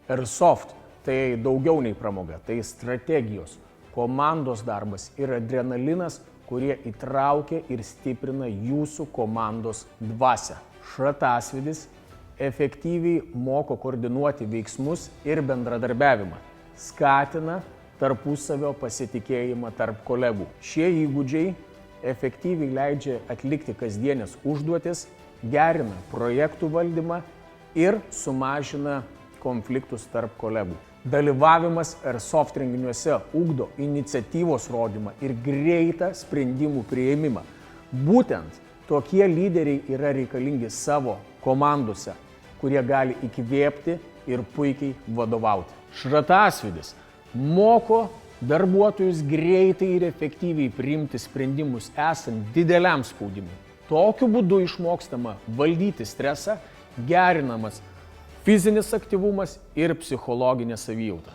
Airsoft tai daugiau nei pramoga, tai strategijos, komandos darbas ir adrenalinas, kurie įtraukia ir stiprina jūsų komandos dvasią. Šratasvydis efektyviai moko koordinuoti veiksmus ir bendradarbiavimą, skatina tarpusavio pasitikėjimą tarp kolegų. Šie įgūdžiai efektyviai leidžia atlikti kasdienės užduotis, gerina projektų valdymą ir sumažina konfliktus tarp kolegų. Dalyvavimas Airsoft renginiuose ugdo iniciatyvos rodymą ir greitą sprendimų priėmimą. Būtent tokie lyderiai yra reikalingi savo komandose, kurie gali įkvėpti ir puikiai vadovauti. Šratasvydis moko darbuotojus greitai ir efektyviai priimti sprendimus esant dideliam spaudimui. Tokiu būdu išmokstama valdyti stresą, gerinamas fizinis aktyvumas ir psichologinė savijauta.